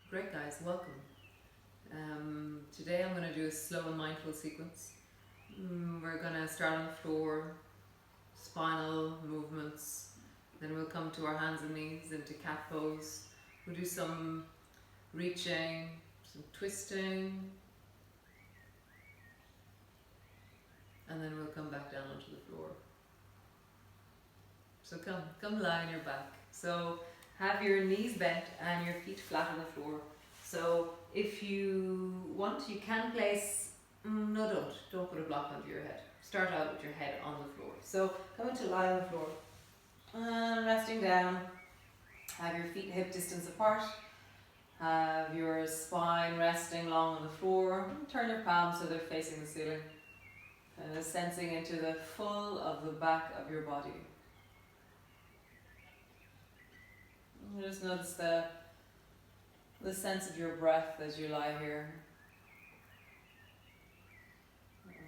Great guys, welcome. Today I'm going to do a slow and mindful sequence. We're going to start on the floor, spinal movements, then we'll come to our hands and knees into cat pose. We'll do some reaching, some twisting, and then we'll come back down onto the floor. So come lie on your back. So have your knees bent and your feet flat on the floor. So if you want, you can place, don't put a block onto your head. Start out with your head on the floor. So come into lie on the floor and resting down. Have your feet hip distance apart. Have your spine resting long on the floor. Turn your palms so they're facing the ceiling. And sensing into the full of the back of your body. Just notice the sense of your breath as you lie here.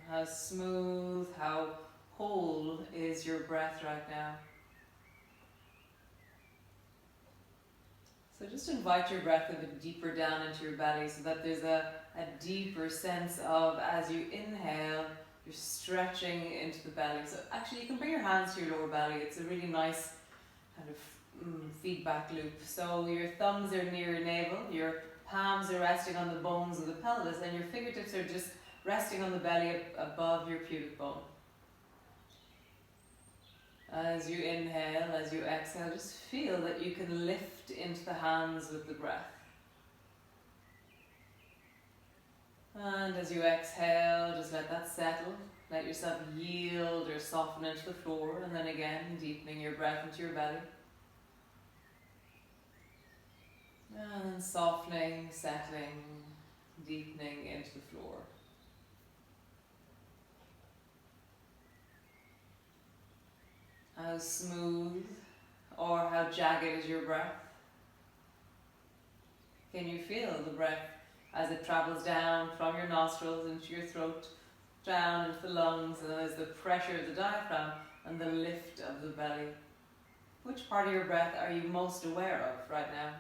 How smooth, how whole is your breath right now. So just invite your breath a bit deeper down into your belly so that there's a deeper sense of, as you inhale, you're stretching into the belly. So actually you can bring your hands to your lower belly. It's a really nice kind of feedback loop. So your thumbs are near your navel, your palms are resting on the bones of the pelvis, and your fingertips are just resting on the belly above your pubic bone. As you inhale, as you exhale, just feel that you can lift into the hands with the breath. And as you exhale, just let that settle. Let yourself yield or soften into the floor, and then again, deepening your breath into your belly. And then softening, settling, deepening into the floor. How smooth or how jagged is your breath? Can you feel the breath as it travels down from your nostrils into your throat, down into the lungs, and there's the pressure of the diaphragm and the lift of the belly? Which part of your breath are you most aware of right now?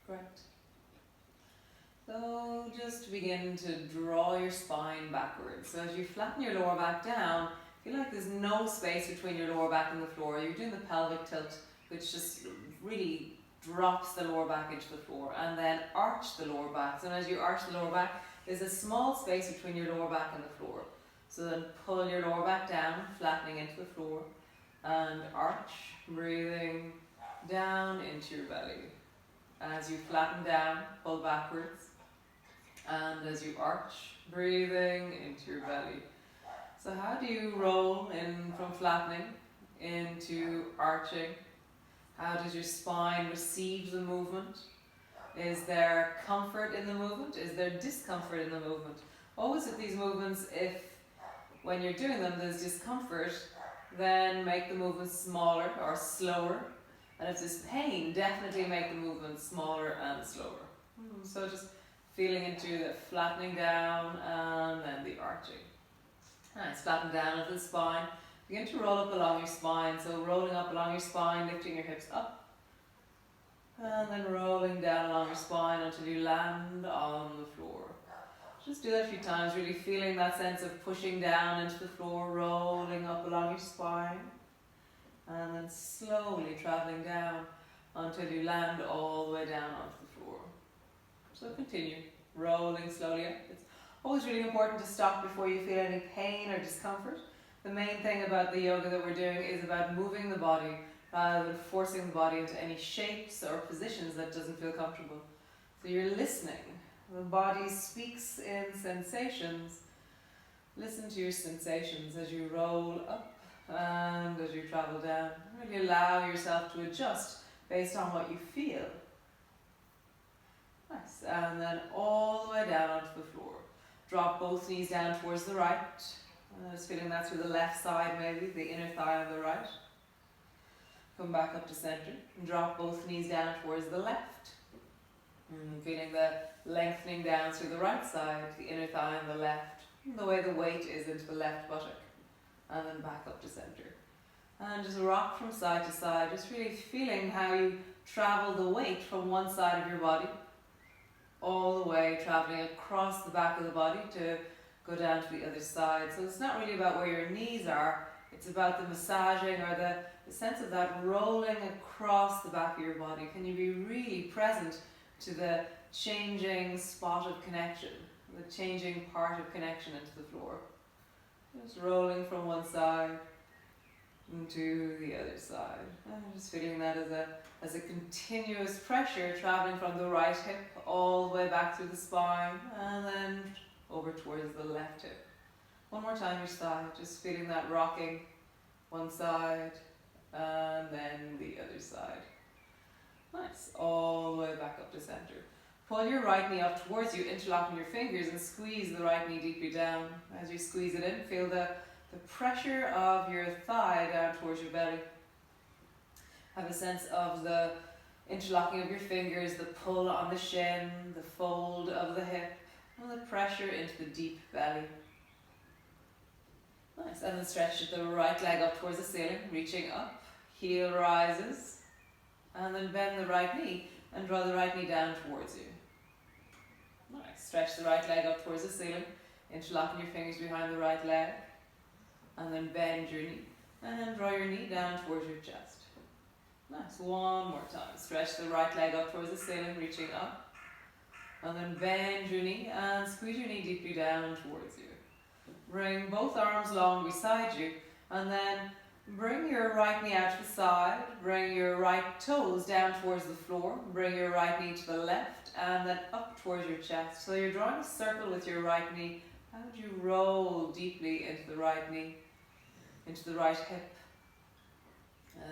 Great. So just begin to draw your spine backwards. So as you flatten your lower back down, feel like there's no space between your lower back and the floor. You're doing the pelvic tilt, which just really drops the lower back into the floor, and then arch the lower back. So as you arch the lower back, there's a small space between your lower back and the floor. So then pull your lower back down, flattening into the floor, and arch, breathing down into your belly. As you flatten down, pull backwards, and as you arch, breathing into your belly. So how do you roll in from flattening into arching? How does your spine receive the movement? Is there comfort in the movement? Is there discomfort in the movement? Always with these movements, if when you're doing them there's discomfort, then make the movement smaller or slower. And if there's pain, definitely make the movement smaller and slower. So just feeling into the flattening down and then the arching. Nice, flatten down into the spine. Begin to roll up along your spine. So rolling up along your spine, lifting your hips up. And then rolling down along your spine until you land on the floor. Just do that a few times, really feeling that sense of pushing down into the floor, rolling up along your spine. And then slowly traveling down until you land all the way down onto the floor. So continue rolling slowly up. It's always really important to stop before you feel any pain or discomfort. The main thing about the yoga that we're doing is about moving the body rather than forcing the body into any shapes or positions that doesn't feel comfortable. So you're listening. The body speaks in sensations. Listen to your sensations as you roll up and as you travel down. Really allow yourself to adjust based on what you feel. Nice. And then all the way down onto the floor. Drop both knees down towards the right. Just feeling that through the left side maybe, the inner thigh on the right. Come back up to center and drop both knees down towards the left. Feeling the lengthening down through the right side, the inner thigh on the left, the way the weight is into the left buttock. And then back up to center. And just rock from side to side, just really feeling how you travel the weight from one side of your body all the way, traveling across the back of the body to go down to the other side. So it's not really about where your knees are, it's about the massaging or the sense of that rolling across the back of your body. Can you be really present to the changing spot of connection, the changing part of connection into the floor? Just rolling from one side to the other side. And just feeling that as a continuous pressure traveling from the right hip all the way back through the spine and then over towards the left hip. One more time each side, just feeling that rocking one side and then the other side. Nice, all the way back up to center. Pull your right knee up towards you, interlocking your fingers and squeeze the right knee deeply down. As you squeeze it in, feel the pressure of your thigh down towards your belly. Have a sense of the interlocking of your fingers, the pull on the shin, the fold of the hip, and the pressure into the deep belly. Nice, and then stretch the right leg up towards the ceiling, reaching up, heel rises, and then bend the right knee and draw the right knee down towards you. Nice, stretch the right leg up towards the ceiling, interlocking your fingers behind the right leg, and then bend your knee, and draw your knee down towards your chest. Nice, one more time, stretch the right leg up towards the ceiling, reaching up, and then bend your knee and squeeze your knee deeply down towards you. Bring both arms long beside you, and then bring your right knee out to the side, bring your right toes down towards the floor, bring your right knee to the left, and then up towards your chest. So you're drawing a circle with your right knee. How would you roll deeply into the right knee, into the right hip?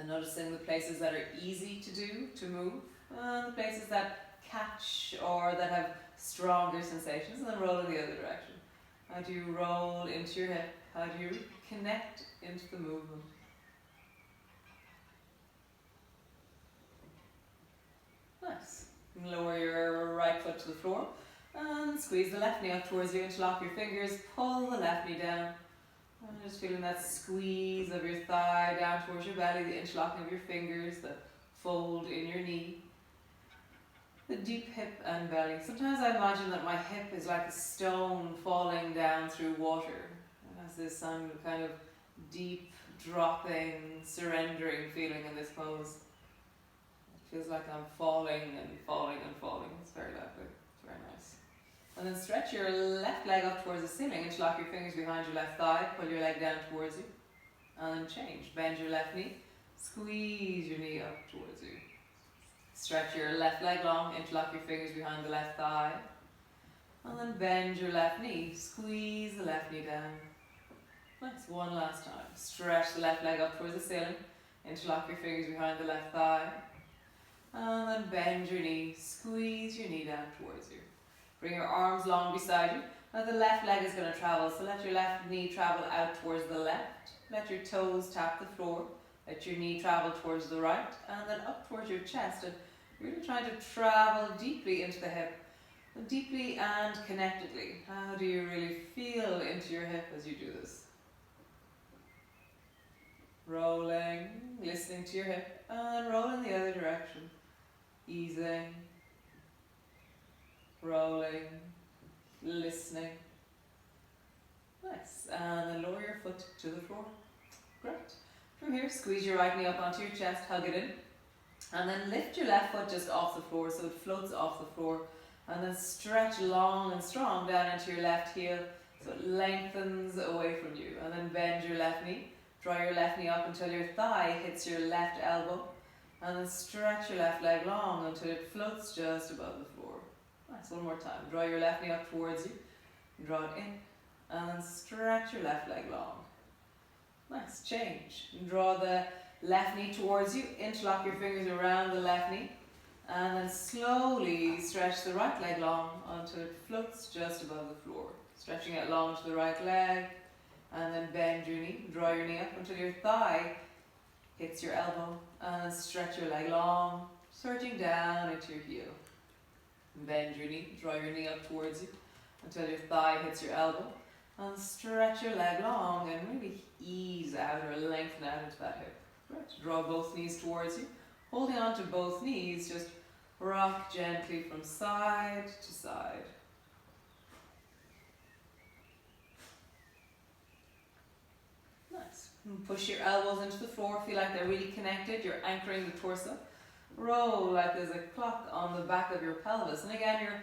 Noticing the places that are easy to do, to move, and the places that catch or that have stronger sensations, and then roll in the other direction. How do you roll into your hip? How do you connect into the movement? Nice. Lower your right foot to the floor and squeeze the left knee up towards you, interlock your fingers, pull the left knee down. And just feeling that squeeze of your thigh down towards your belly, the interlocking of your fingers, the fold in your knee, the deep hip and belly. Sometimes I imagine that my hip is like a stone falling down through water. It has this kind of deep, dropping, surrendering feeling in this pose. It feels like I'm falling and falling and falling. It's very lovely. It's very nice. And then stretch your left leg up towards the ceiling, interlock your fingers behind your left thigh, pull your leg down towards you, and then change. Bend your left knee, squeeze your knee up towards you. Stretch your left leg long, interlock your fingers behind the left thigh, and then bend your left knee, squeeze the left knee down. Nice, one last time. Stretch the left leg up towards the ceiling, interlock your fingers behind the left thigh, and then bend your knee, squeeze your knee down towards you. Bring your arms long beside you. Now the left leg is going to travel, so let your left knee travel out towards the left. Let your toes tap the floor. Let your knee travel towards the right, and then up towards your chest. And really trying to travel deeply into the hip, deeply and connectedly. How do you really feel into your hip as you do this? Rolling, listening to your hip, and roll in the other direction. Easing. Rolling, listening. Nice. And then lower your foot to the floor. Great. From here, squeeze your right knee up onto your chest, hug it in. And then lift your left foot just off the floor so it floats off the floor. And then stretch long and strong down into your left heel so it lengthens away from you. And then bend your left knee. Draw your left knee up until your thigh hits your left elbow. And then stretch your left leg long until it floats just above the floor. Nice, one more time. Draw your left knee up towards you. Draw it in. And then stretch your left leg long. Nice, change. Draw the left knee towards you. Interlock your fingers around the left knee. And then slowly stretch the right leg long until it floats just above the floor. Stretching it long to the right leg, and then bend your knee, draw your knee up until your thigh hits your elbow, and stretch your leg long, surging down into your heel. Bend your knee, draw your knee up towards you until your thigh hits your elbow, and stretch your leg long and really ease out or lengthen out into that hip. Right. Draw both knees towards you, holding on to both knees, just rock gently from side to side. Nice. And push your elbows into the floor, feel like they're really connected, you're anchoring the torso. Roll like there's a clock on the back of your pelvis. And again, you're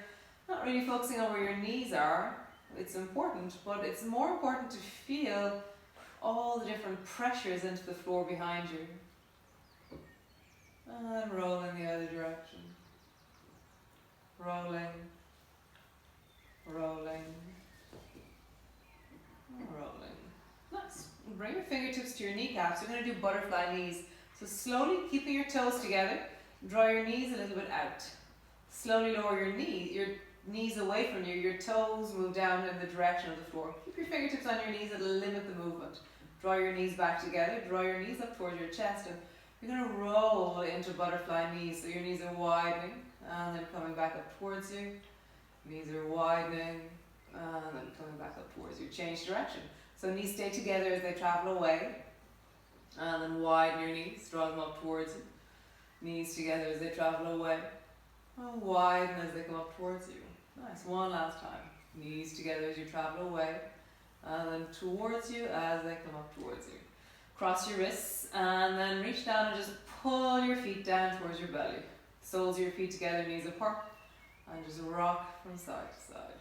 not really focusing on where your knees are. It's important, but it's more important to feel all the different pressures into the floor behind you. And roll in the other direction. Rolling, rolling, rolling. Nice. Bring your fingertips to your kneecaps. You're going to do butterfly knees. So slowly keeping your toes together, draw your knees a little bit out. Slowly lower your knees away from you. Your toes move down in the direction of the floor. Keep your fingertips on your knees, it'll limit the movement. Draw your knees back together, draw your knees up towards your chest, and you're going to roll into butterfly knees. So your knees are widening, and then coming back up towards you. Knees are widening, and then coming back up towards you. Change direction. So knees stay together as they travel away, and then widen your knees, draw them up towards you. Knees together as they travel away, and widen as they come up towards you. Nice. One last time. Knees together as you travel away, and then towards you as they come up towards you. Cross your wrists, and then reach down and just pull your feet down towards your belly. Soles of your feet together, knees apart, and just rock from side to side.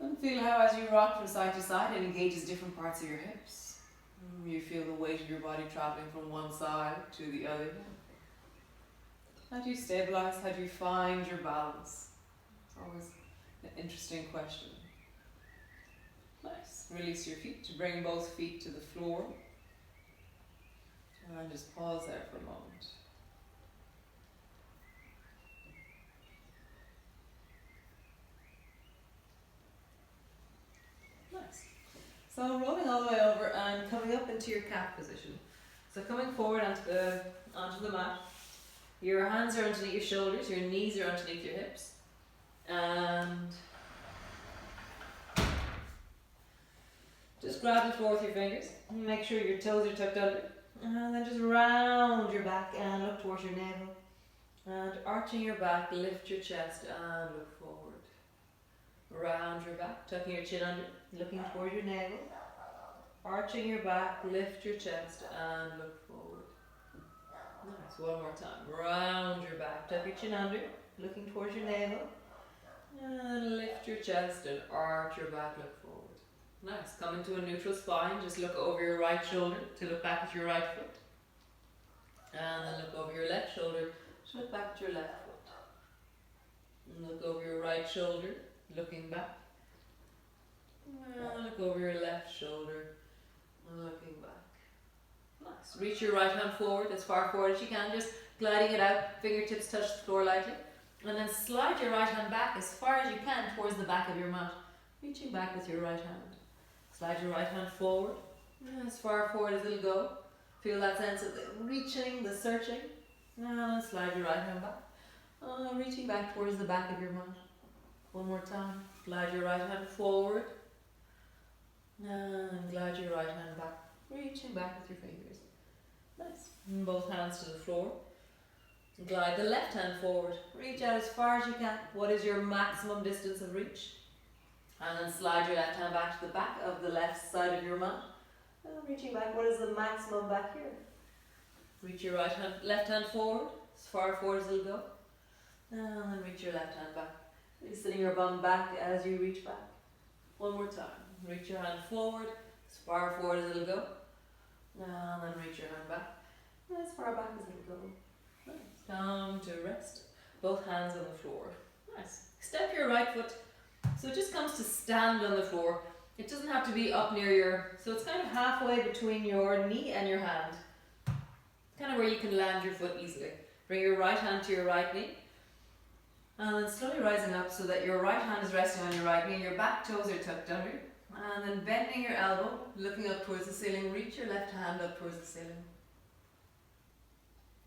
And feel how as you rock from side to side, it engages different parts of your hips. You feel the weight of your body traveling from one side to the other. How do you stabilize? How do you find your balance? It's always an interesting question. Nice. Release your feet to bring both feet to the floor. And just pause there for a moment. Nice. So rolling all the way over and coming up into your cat position. So coming forward onto the mat. Your hands are underneath your shoulders, your knees are underneath your hips. And just grab the floor with your fingers. Make sure your toes are tucked under. And then just round your back and look towards your navel. And arching your back, lift your chest and look forward. Round your back, tucking your chin under, looking toward your navel. Arching your back, lift your chest and look forward. Nice, one more time. Round your back, tuck your chin under, looking towards your navel. And lift your chest and arch your back, look forward. Nice, come into a neutral spine, just look over your right shoulder to look back at your right foot. And then look over your left shoulder to look back at your left foot. And look over your right shoulder, looking back. And look over your left shoulder, looking back. Nice. Reach your right hand forward as far forward as you can, just gliding it out, fingertips touch the floor lightly. And then slide your right hand back as far as you can towards the back of your mat, reaching back with your right hand. Slide your right hand forward, as far forward as it'll go. Feel that sense of the reaching, the searching. And slide your right hand back, reaching back towards the back of your mat. One more time. Glide your right hand forward, and glide your right hand back, reaching back with your fingers. Nice. And both hands to the floor. Glide the left hand forward, reach out as far as you can. What is your maximum distance of reach? And then slide your left hand back to the back of the left side of your mat. And reaching back, what is the maximum back here? Reach your left hand forward, as far forward as it'll go. And then reach your left hand back. Really sitting your bum back as you reach back. One more time. Reach your hand forward, as far forward as it'll go. And then reach your hand back, as far back as it'll go. Nice. Come to rest. Both hands on the floor. Nice. Step your right foot. So it just comes to stand on the floor. It doesn't have to be up near so it's kind of halfway between your knee and your hand. kind of where you can land your foot easily. Bring your right hand to your right knee, and then slowly rising up so that your right hand is resting on your right knee, your back toes are tucked under, and then bending your elbow, looking up towards the ceiling, reach your left hand up towards the ceiling.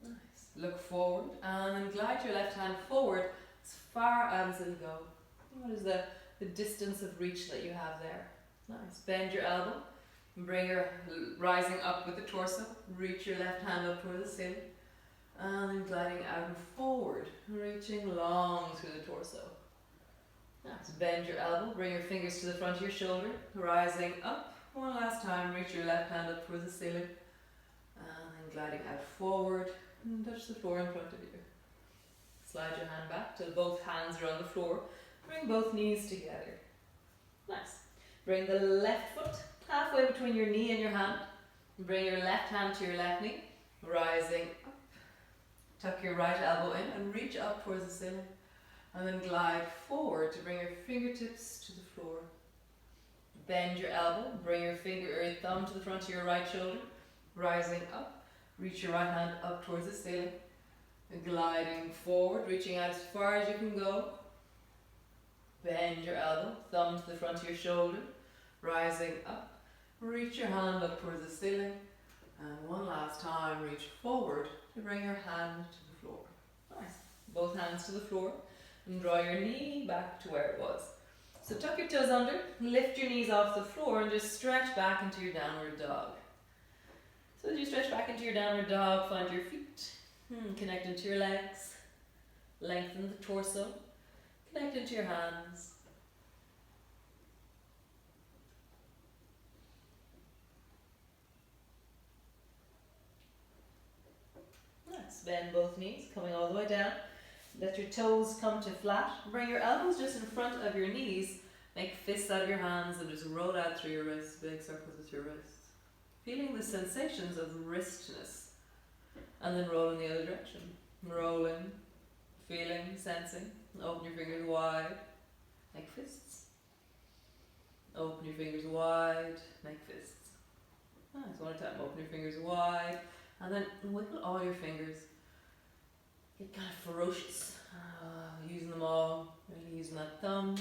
Nice. Look forward, and then glide your left hand forward as far as it'll go. What is the distance of reach that you have there? Nice. Bend your elbow, bring your rising up with the torso, reach your left hand up towards the ceiling, and then gliding out and forward, reaching long through the torso. Nice. Bend your elbow, bring your fingers to the front of your shoulder, rising up. One last time, reach your left hand up towards the ceiling, and then gliding out forward, and touch the floor in front of you. Slide your hand back till both hands are on the floor. Bring both knees together. Nice. Bring the left foot halfway between your knee and your hand. Bring your left hand to your left knee, rising up. Tuck your right elbow in and reach up towards the ceiling. And then glide forward to bring your fingertips to the floor. Bend your elbow, bring your finger or your thumb to the front of your right shoulder, rising up. Reach your right hand up towards the ceiling. And gliding forward, reaching out as far as you can go. Bend your elbow, thumb to the front of your shoulder, rising up. Reach your hand up towards the ceiling. And one last time, reach forward to bring your hand to the floor. Nice. Both hands to the floor. And draw your knee back to where it was. So tuck your toes under, lift your knees off the floor, and just stretch back into your downward dog. So as you stretch back into your downward dog, find your feet, connect into your legs, lengthen the torso, connect into your hands. Nice. Bend both knees, coming all the way down. Let your toes come to flat. Bring your elbows just in front of your knees. Make fists out of your hands and just roll out through your wrists, big circles with your wrists. Feeling the sensations of wristness. And then roll in the other direction. Rolling, feeling, sensing. Open your fingers wide, make fists. Open your fingers wide, make fists. Nice, one at a time. Open your fingers wide, and then wiggle all your fingers. Get kind of ferocious, using them all, really using that thumb.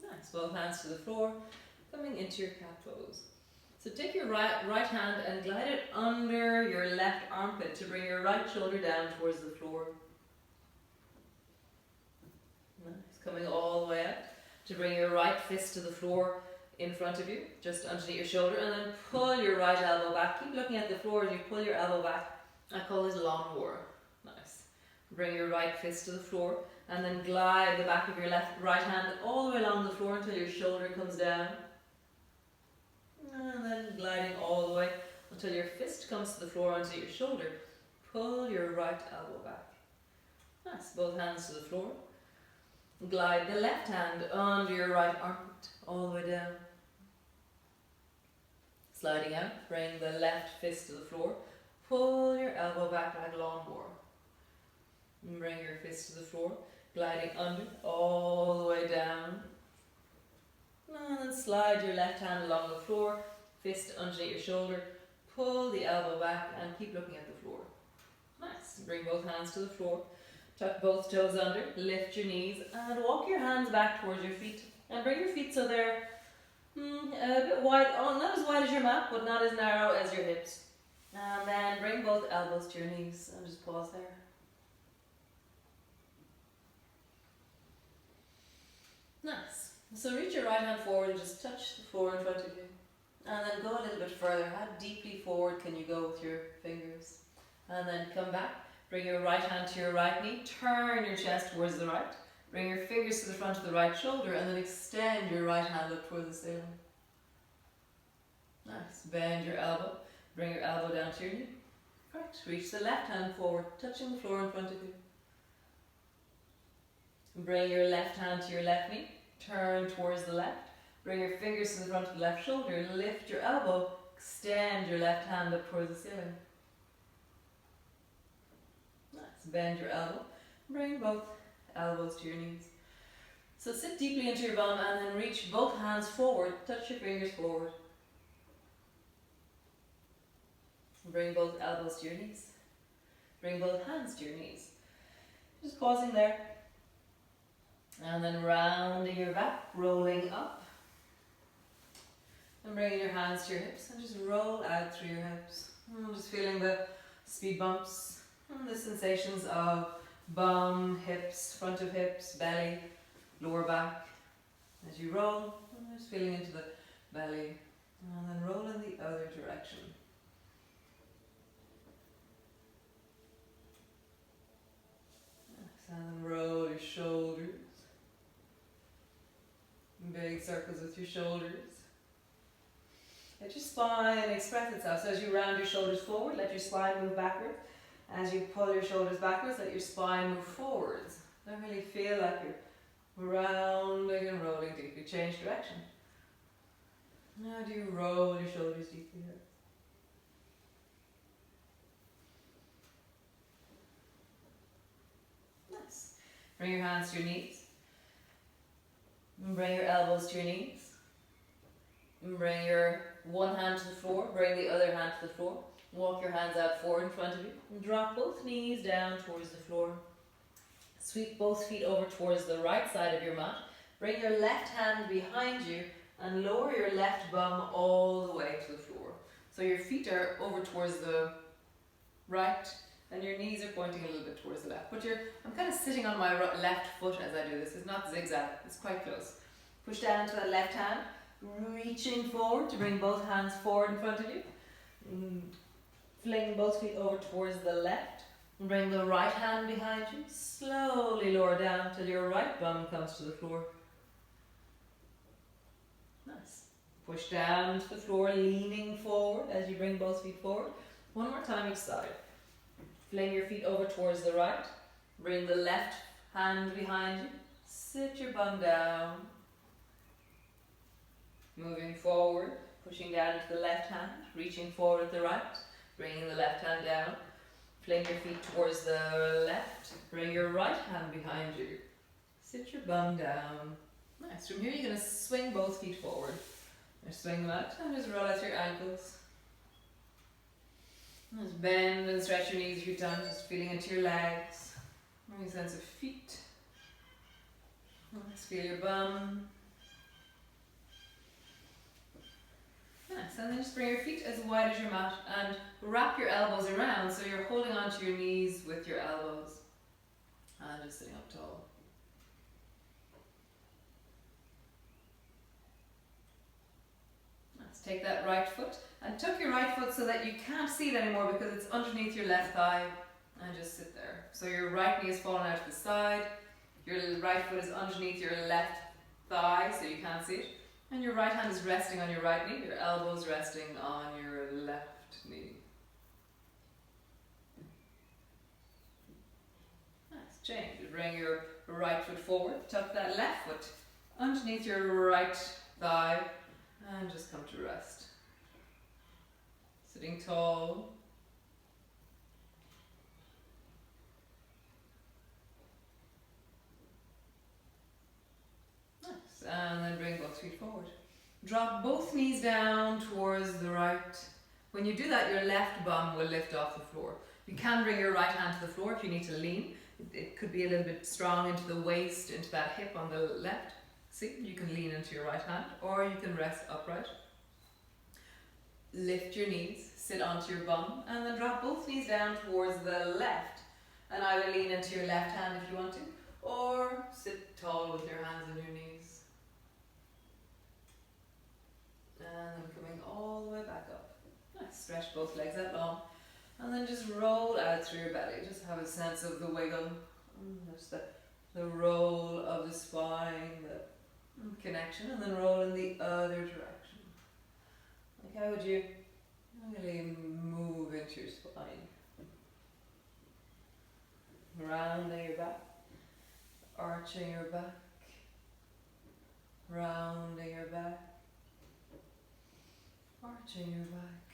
Nice, both hands to the floor, coming into your cat pose. So take your right hand and glide it under your left armpit to bring your right shoulder down towards the floor. Nice, coming all the way up to bring your right fist to the floor in front of you, just underneath your shoulder, and then pull your right elbow back. Keep looking at the floor as you pull your elbow back. I call this lawnmower. Nice. Bring your right fist to the floor, and then glide the back of your right hand all the way along the floor until your shoulder comes down. And then gliding all the way until your fist comes to the floor onto your shoulder. Pull your right elbow back. Nice. Both hands to the floor. Glide the left hand under your right armpit all the way down. Sliding out, bring the left fist to the floor. Pull your elbow back like a lawnmower. And bring your fist to the floor, gliding under all the way down. And then slide your left hand along the floor, fist underneath your shoulder. Pull the elbow back and keep looking at the floor. Nice. Bring both hands to the floor. Tuck both toes under, lift your knees, and walk your hands back towards your feet. And bring your feet so they're a bit wide, not as wide as your mat, but not as narrow as your hips. And then bring both elbows to your knees and just pause there. Nice. So reach your right hand forward and just touch the floor in front of you. And then go a little bit further. How deeply forward can you go with your fingers? And then come back. Bring your right hand to your right knee. Turn your chest towards the right. Bring your fingers to the front of the right shoulder and then extend your right hand up towards the ceiling. Nice. Bend your elbow. Bring your elbow down to your knee. Correct. Reach the left hand forward, touching the floor in front of you. Bring your left hand to your left knee. Turn towards the left. Bring your fingers to the front of the left shoulder. Lift your elbow. Extend your left hand up towards the ceiling. Nice. Bend your elbow. Bring both elbows to your knees. So sit deeply into your bum and then reach both hands forward. Touch your fingers forward. Bring both elbows to your knees. Bring both hands to your knees. Just pausing there. And then rounding your back, rolling up. And bringing your hands to your hips and just roll out through your hips. And just feeling the speed bumps and the sensations of bum, hips, front of hips, belly, lower back. As you roll, and just feeling into the belly. And then roll in the other direction. And then roll your shoulders. Big circles with your shoulders. Let your spine express itself. So as you round your shoulders forward, let your spine move backwards. As you pull your shoulders backwards, let your spine move forwards. Don't really feel like you're rounding and rolling deeply. Change direction. Now do you roll your shoulders deeply here? Nice. Bring your hands to your knees. And bring your elbows to your knees. And bring your one hand to the floor. Bring the other hand to the floor. Walk your hands out forward in front of you. And drop both knees down towards the floor. Sweep both feet over towards the right side of your mat. Bring your left hand behind you and lower your left bum all the way to the floor. So your feet are over towards the right and your knees are pointing a little bit towards the left. But I'm kind of sitting on my left foot as I do this. It's not zigzag, it's quite close. Push down into that left hand, reaching forward to bring both hands forward in front of you. Fling both feet over towards the left. Bring the right hand behind you. Slowly lower down till your right bum comes to the floor. Nice. Push down to the floor, leaning forward as you bring both feet forward. One more time each side. Fling your feet over towards the right. Bring the left hand behind you. Sit your bum down. Moving forward, pushing down into the left hand, reaching forward with the right. Bringing the left hand down. Fling your feet towards the left. Bring your right hand behind you. Sit your bum down. Nice. From here you're going to swing both feet forward. Just swing them out and just roll out your ankles. And just bend and stretch your knees a few times, just feeling into your legs. Any sense of feet. Let's feel your bum. Nice. And then just bring your feet as wide as your mat and wrap your elbows around so you're holding onto your knees with your elbows. And just sitting up tall. Let's take that right foot and tuck your right foot so that you can't see it anymore because it's underneath your left thigh, and just sit there. So your right knee is falling out to the side, your right foot is underneath your left thigh so you can't see it, and your right hand is resting on your right knee, your elbow is resting on your left knee. Nice. Change. Bring your right foot forward, tuck that left foot underneath your right thigh, and just come to rest. Sitting tall. Nice. And then bring both feet forward. Drop both knees down towards the right. When you do that, your left bum will lift off the floor. You can bring your right hand to the floor if you need to lean. It could be a little bit strong into the waist, into that hip on the left. See, you can lean into your right hand, or you can rest upright. Lift your knees, sit onto your bum, and then drop both knees down towards the left. And either lean into your left hand if you want to, or sit tall with your hands on your knees. And then coming all the way back up. Nice. Stretch both legs out long. And then just roll out through your belly. Just have a sense of the wiggle. Just the roll of the spine, the connection, and then roll in the other direction. Like how would you really move into your spine? Rounding your back, arching your back, rounding your back, arching your back.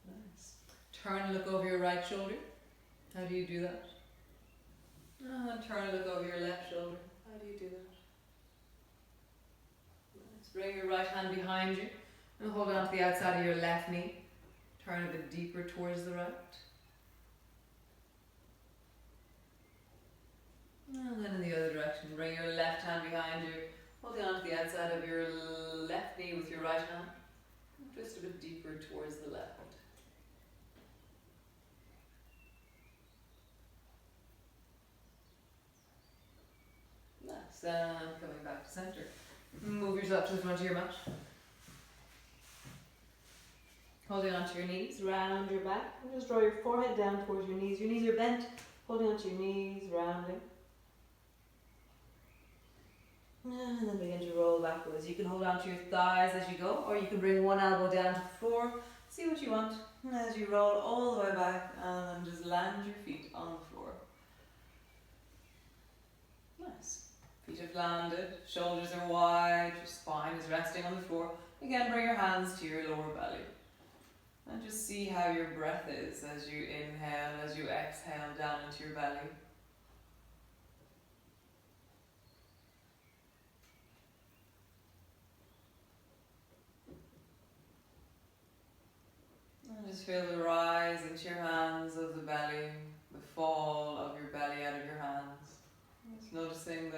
Nice. Turn and look over your right shoulder. How do you do that? And turn and look over your left shoulder. How do you do that? Nice. Bring your right hand behind you and hold on to the outside of your left knee. turn a bit deeper towards the right. And then in the other direction, bring your left hand behind you, holding on to the outside of your left knee with your right hand. And twist a bit deeper towards the left. Nice. And coming back to center. Move yourself to the front of your mat. Holding onto your knees, round your back. And just draw your forehead down towards your knees. Your knees are bent. Holding onto your knees, rounding. And then begin to roll backwards. You can hold onto your thighs as you go, or you can bring one elbow down to the floor. See what you want. And as you roll all the way back, and then just land your feet on the floor. Nice. Feet have landed, shoulders are wide, your spine is resting on the floor. Again, bring your hands to your lower belly. And just see how your breath is as you inhale, as you exhale down into your belly. And just feel the rise into your hands of the belly, the fall of your belly out of your hands. Just noticing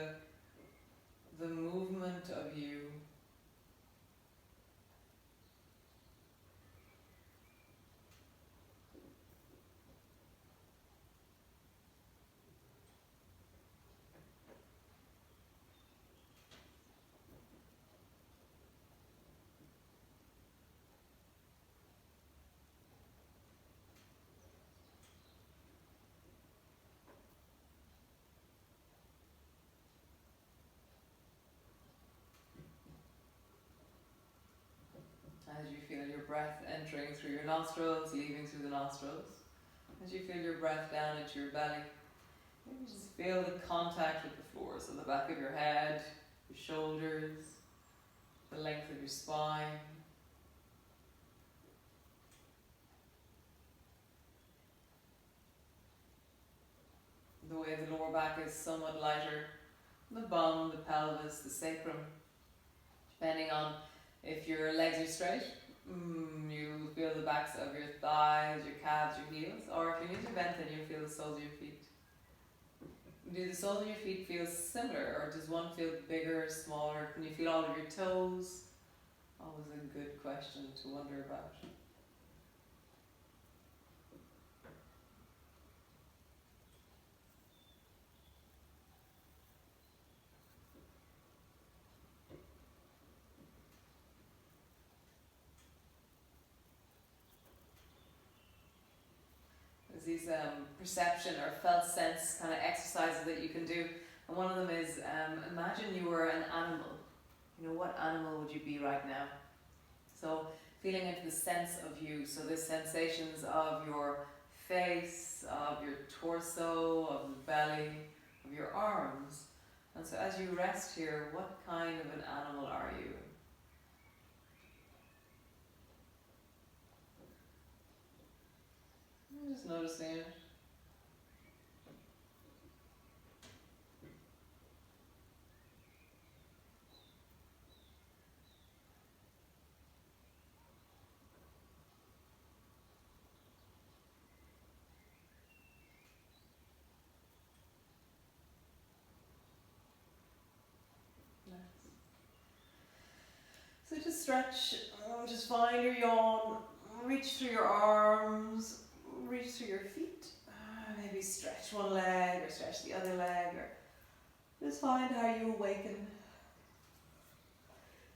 the movement of you. As you feel your breath entering through your nostrils, leaving through the nostrils. As you feel your breath down into your belly, maybe just feel the contact with the floor. So the back of your head, your shoulders, the length of your spine. The way the lower back is somewhat lighter. The bum, the pelvis, the sacrum. Depending on if your legs are straight, you'll feel the backs of your thighs, your calves, your heels. Or if your knees are bent, then you'll feel the soles of your feet. Do the soles of your feet feel similar, or does one feel bigger or smaller? Can you feel all of your toes? Always a good question to wonder about. These perception or felt sense kind of exercises that you can do, and one of them is imagine you were an animal. You know, what animal would you be right now? So feeling into the sense of you, so the sensations of your face, of your torso, of the belly, of your arms. And so as you rest here, what kind of an animal are you? Just noticing it. Nice. So just stretch, just find your yawn, reach through your arms, reach through your feet, maybe stretch one leg or stretch the other leg, or just find how you awaken.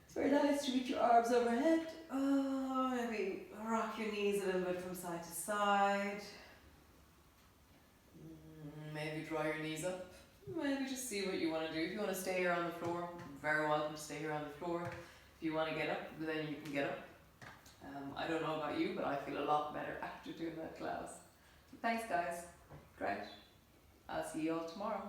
It's very nice to reach your arms overhead. Maybe rock your knees a little bit from side to side. Maybe draw your knees up. Maybe just see what you want to do. If you want to stay here on the floor, very welcome to stay here on the floor. If you want to get up, then you can get up. I don't know about you, but I feel a lot better after doing that class. Thanks guys. Great. I'll see you all tomorrow.